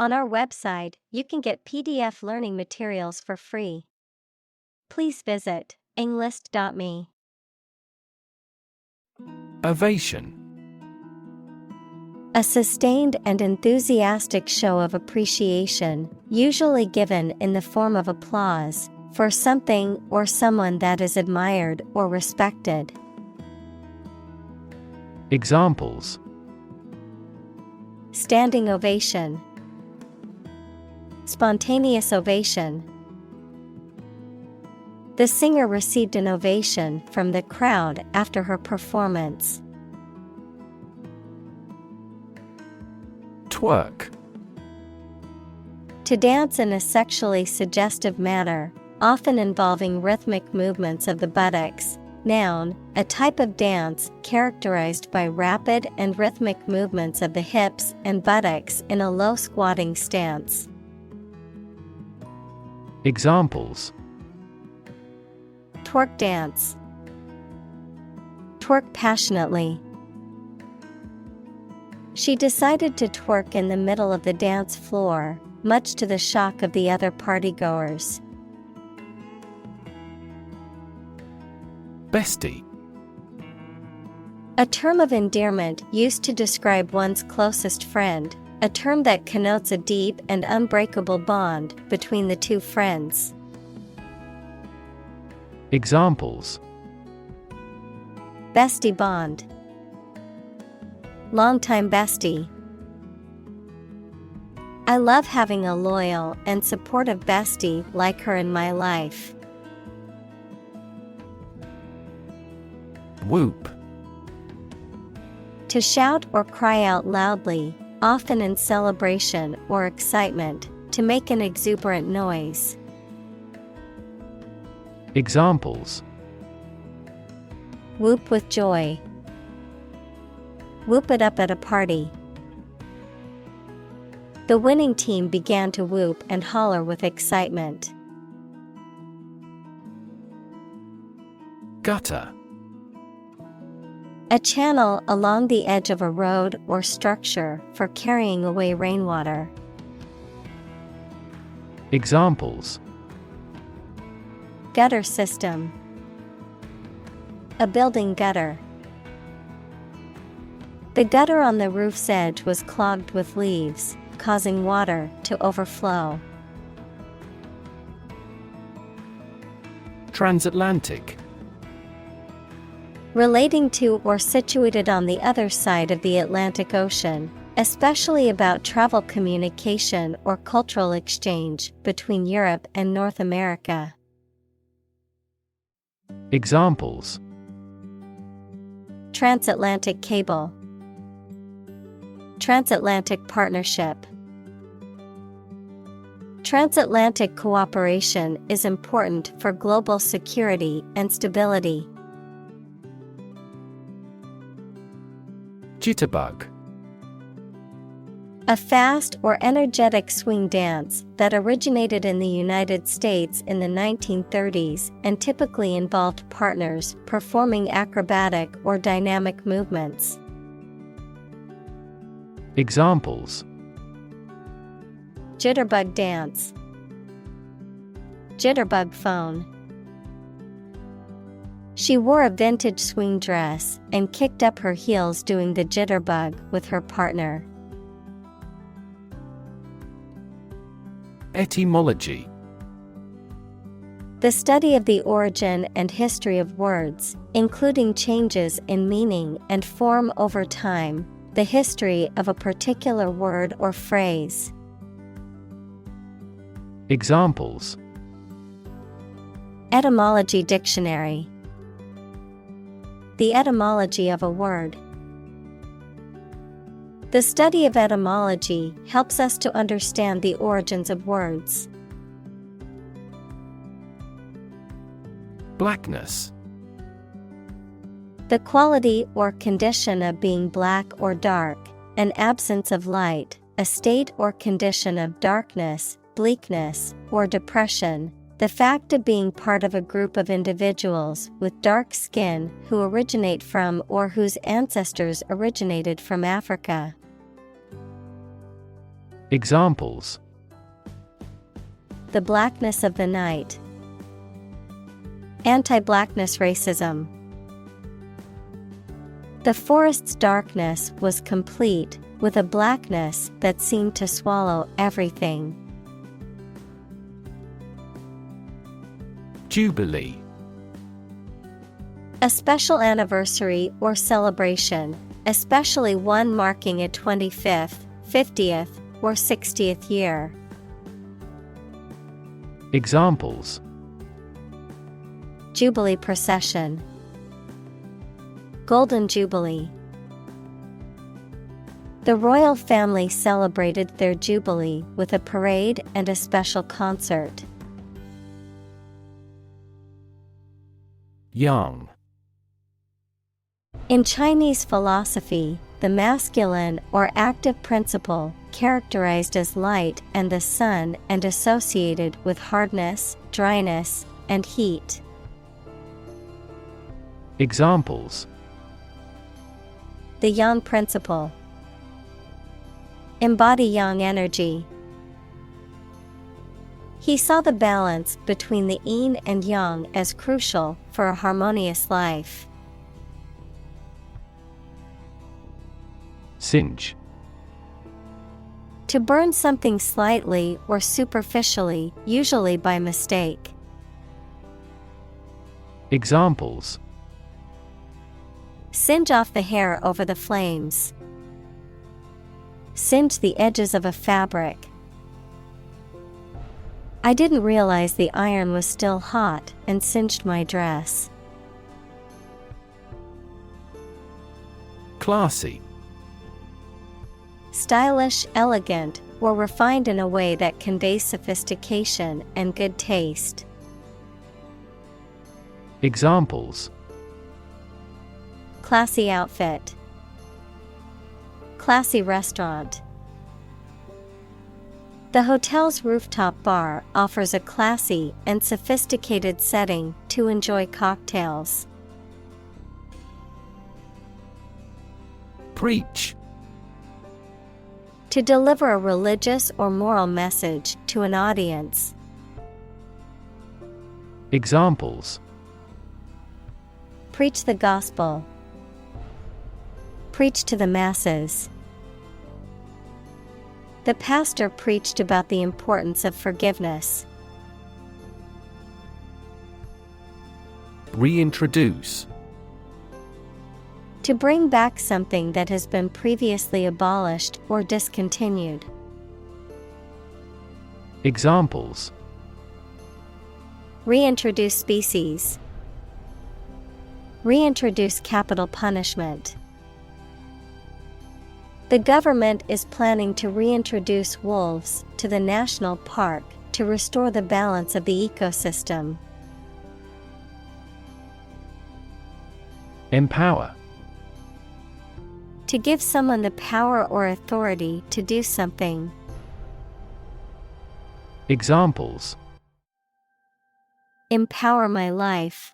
On our website, you can get PDF learning materials for free. Please visit englist.me. Ovation. A sustained and enthusiastic show of appreciation, usually given in the form of applause, for something or someone that is admired or respected. Examples: Standing ovation. Spontaneous ovation. The singer received an ovation from the crowd after her performance. Twerk. To dance in a sexually suggestive manner, often involving rhythmic movements of the buttocks. Noun, a type of dance characterized by rapid and rhythmic movements of the hips and buttocks in a low squatting stance. Examples: Twerk dance. Twerk passionately. She decided to twerk in the middle of the dance floor, much to the shock of the other partygoers. Bestie. A term of endearment used to describe one's closest friend, a term that connotes a deep and unbreakable bond between the two friends. Examples: Bestie bond. Longtime bestie. I love having a loyal and supportive bestie like her in my life. Whoop. To shout or cry out loudly, often in celebration or excitement, to make an exuberant noise. Examples: Whoop with joy. Whoop it up at a party. The winning team began to whoop and holler with excitement. Gutter. A channel along the edge of a road or structure for carrying away rainwater. Examples: Gutter system. A building gutter. The gutter on the roof's edge was clogged with leaves, causing water to overflow. Transatlantic. Relating to or situated on the other side of the Atlantic Ocean, especially about travel communication or cultural exchange between Europe and North America. Examples: Transatlantic cable. Transatlantic partnership. Transatlantic cooperation is important for global security and stability. Jitterbug. A fast or energetic swing dance that originated in the United States in the 1930s and typically involved partners performing acrobatic or dynamic movements. Examples: Jitterbug dance. Jitterbug phone. She wore a vintage swing dress and kicked up her heels doing the jitterbug with her partner. Etymology. The study of the origin and history of words, including changes in meaning and form over time, the history of a particular word or phrase. Examples: Etymology dictionary. The etymology of a word. The study of etymology helps us to understand the origins of words. Blackness. The quality or condition of being black or dark, an absence of light, a state or condition of darkness, bleakness, or depression, the fact of being part of a group of individuals with dark skin who originate from or whose ancestors originated from Africa. Examples: the blackness of the night, anti-blackness racism. The forest's darkness was complete, with a blackness that seemed to swallow everything. Jubilee. A special anniversary or celebration, especially one marking a 25th, 50th, or 60th year. Examples: Jubilee procession, Golden Jubilee. The royal family celebrated their jubilee with a parade and a special concert. Young. In Chinese philosophy, the masculine or active principle characterized as light and the sun and associated with hardness, dryness, and heat. Examples: the yang principle, embody yang energy. He saw the balance between the yin and yang as crucial for a harmonious life. Singe. To burn something slightly or superficially, usually by mistake. Examples: singe off the hair over the flames, singe the edges of a fabric. I didn't realize the iron was still hot and singed my dress. Classy. Stylish, elegant, or refined in a way that conveys sophistication and good taste. Examples: classy outfit, classy restaurant. The hotel's rooftop bar offers a classy and sophisticated setting to enjoy cocktails. Preach. To deliver a religious or moral message to an audience. Examples: preach the gospel, preach to the masses. The pastor preached about the importance of forgiveness. Reintroduce. To bring back something that has been previously abolished or discontinued. Examples: reintroduce species, reintroduce capital punishment. The government is planning to reintroduce wolves to the national park to restore the balance of the ecosystem. Empower. To give someone the power or authority to do something. Examples: empower my life,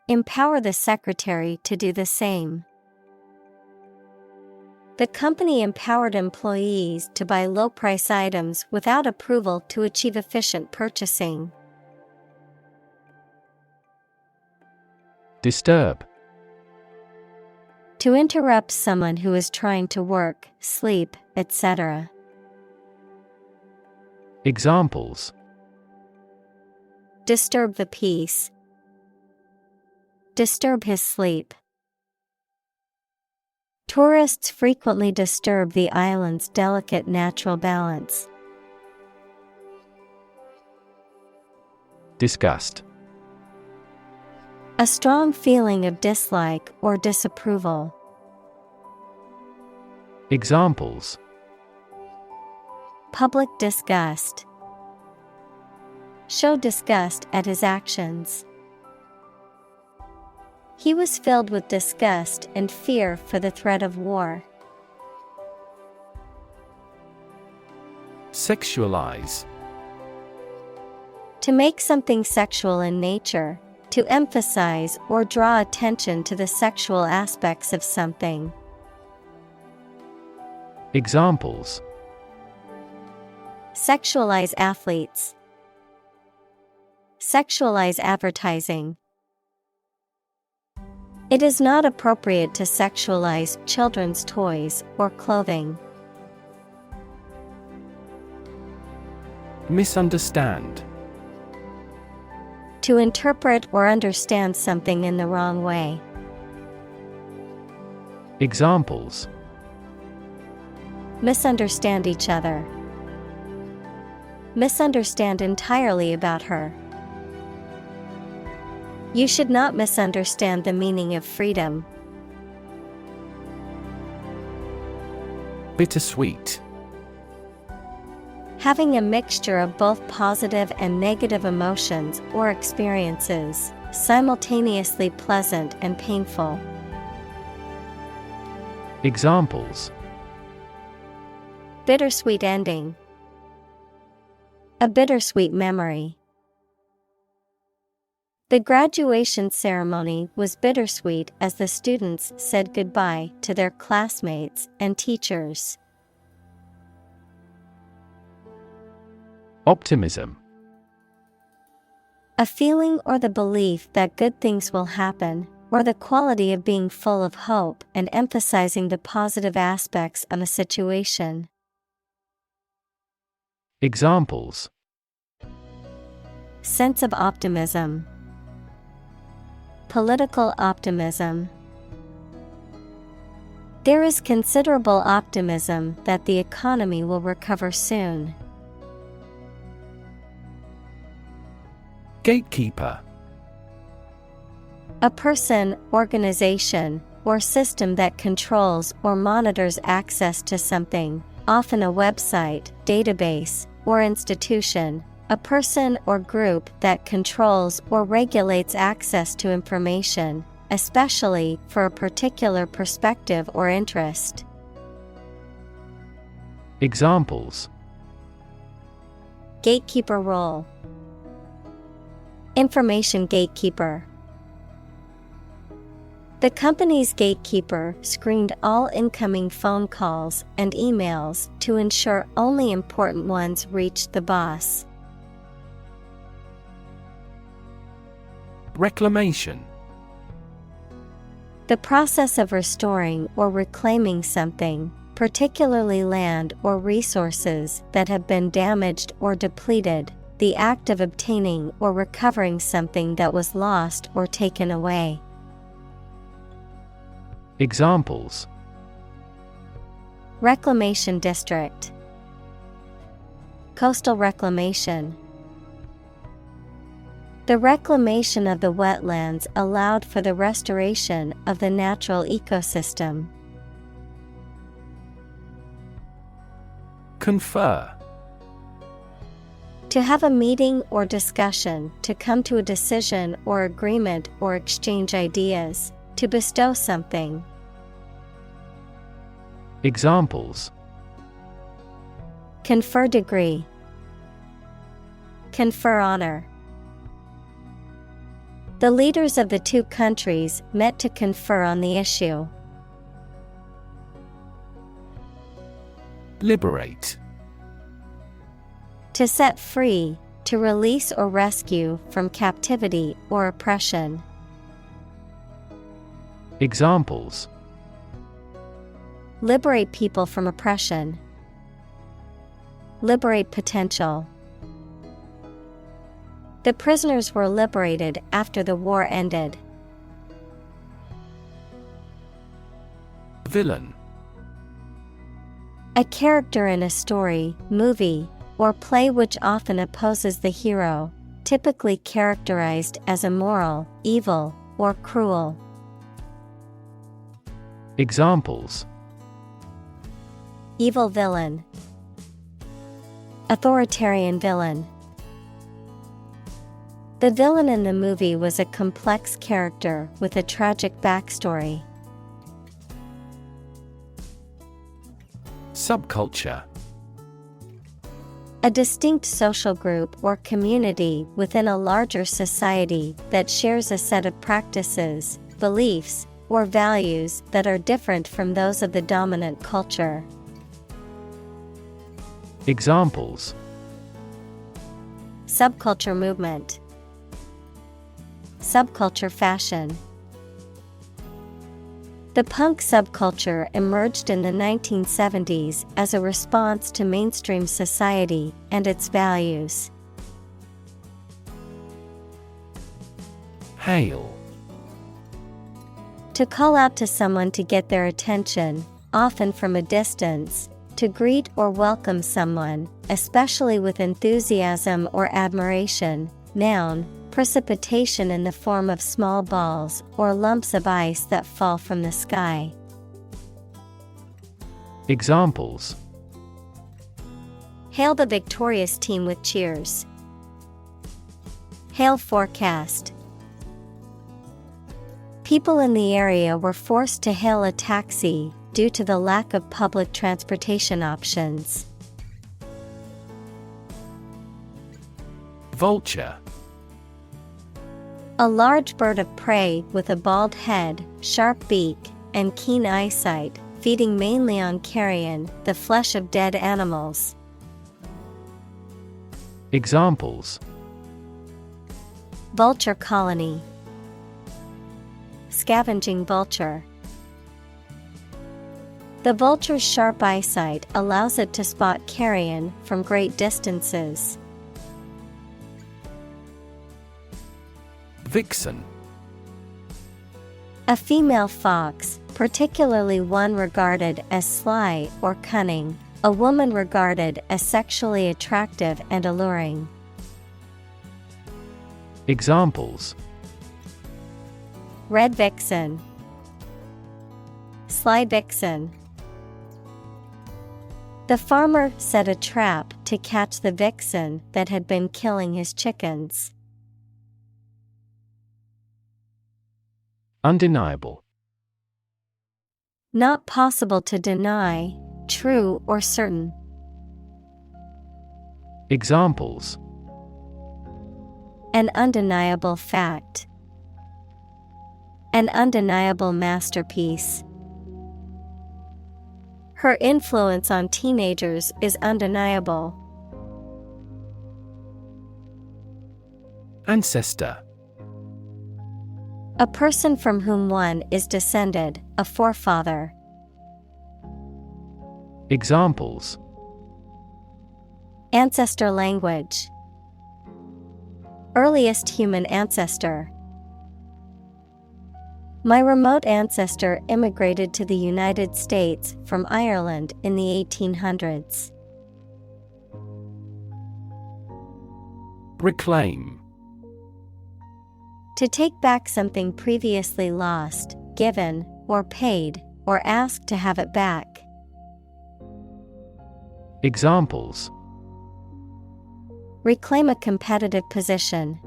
empower the secretary to do the same. The company empowered employees to buy low-price items without approval to achieve efficient purchasing. Disturb. To interrupt someone who is trying to work, sleep, etc. Examples: disturb the peace, disturb his sleep. Tourists frequently disturb the island's delicate natural balance. Disgust. A strong feeling of dislike or disapproval. Examples: public disgust, show disgust at his actions. He was filled with disgust and fear for the threat of war. Sexualize. To make something sexual in nature, to emphasize or draw attention to the sexual aspects of something. Examples: Sexualize athletes. Sexualize advertising. It is not appropriate to sexualize children's toys or clothing. Misunderstand. To interpret or understand something in the wrong way. Examples: Misunderstand each other. Misunderstand entirely about her. You should not misunderstand the meaning of freedom. Bittersweet. Having a mixture of both positive and negative emotions or experiences, simultaneously pleasant and painful. Examples: Bittersweet ending. A bittersweet memory. The graduation ceremony was bittersweet as the students said goodbye to their classmates and teachers. Optimism. A feeling or the belief that good things will happen, or the quality of being full of hope and emphasizing the positive aspects of a situation. Examples: Sense of optimism. Political optimism. There is considerable optimism that the economy will recover soon. Gatekeeper. A person, organization, or system that controls or monitors access to something, often a website, database, or institution. A person or group that controls or regulates access to information, especially for a particular perspective or interest. Examples: Gatekeeper role. Information gatekeeper. The company's gatekeeper screened all incoming phone calls and emails to ensure only important ones reached the boss. Reclamation. The process of restoring or reclaiming something, particularly land or resources that have been damaged or depleted, the act of obtaining or recovering something that was lost or taken away. Examples: Reclamation district. Coastal reclamation. The reclamation of the wetlands allowed for the restoration of the natural ecosystem. Confer. To have a meeting or discussion, to come to a decision or agreement or exchange ideas, to bestow something. Examples: Confer degree. Confer honor. The leaders of the two countries met to confer on the issue. Liberate. To set free, to release or rescue from captivity or oppression. Examples: Liberate people from oppression. Liberate potential. The prisoners were liberated after the war ended. Villain. A character in a story, movie, or play which often opposes the hero, typically characterized as immoral, evil, or cruel. Examples: Evil villain. Authoritarian villain. The villain in the movie was a complex character with a tragic backstory. Subculture. A distinct social group or community within a larger society that shares a set of practices, beliefs, or values that are different from those of the dominant culture. Examples: Subculture movement. Subculture fashion. The punk subculture emerged in the 1970s as a response to mainstream society and its values. Hail. To call out to someone to get their attention, often from a distance, to greet or welcome someone, especially with enthusiasm or admiration. Noun, precipitation in the form of small balls or lumps of ice that fall from the sky. Examples: Hail the victorious team with cheers. Hail forecast. People in the area were forced to hail a taxi due to the lack of public transportation options. Vulture. A large bird of prey with a bald head, sharp beak, and keen eyesight, feeding mainly on carrion, the flesh of dead animals. Examples: Vulture colony. Scavenging vulture. The vulture's sharp eyesight allows it to spot carrion from great distances. Vixen. A female fox, particularly one regarded as sly or cunning, a woman regarded as sexually attractive and alluring. Examples: Red vixen. Sly vixen. The farmer set a trap to catch the vixen that had been killing his chickens. Undeniable. Not possible to deny, true or certain. Examples: An undeniable fact. An undeniable masterpiece. Her influence on teenagers is undeniable. Ancestor. A person from whom one is descended, a forefather. Examples: Ancestor language. Earliest human ancestor. My remote ancestor immigrated to the United States from Ireland in the 1800s. Reclaim. To take back something previously lost, given, or paid, or ask to have it back. Examples: Reclaim a competitive position.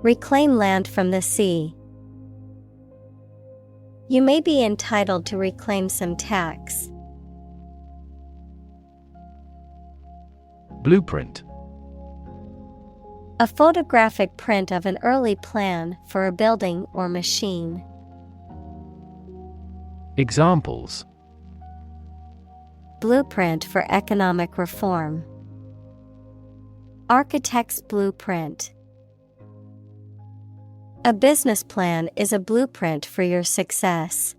Reclaim land from the sea. You may be entitled to reclaim some tax. Blueprint. A photographic print of an early plan for a building or machine. Examples: Blueprint for economic reform. Architect's blueprint. A business plan is a blueprint for your success.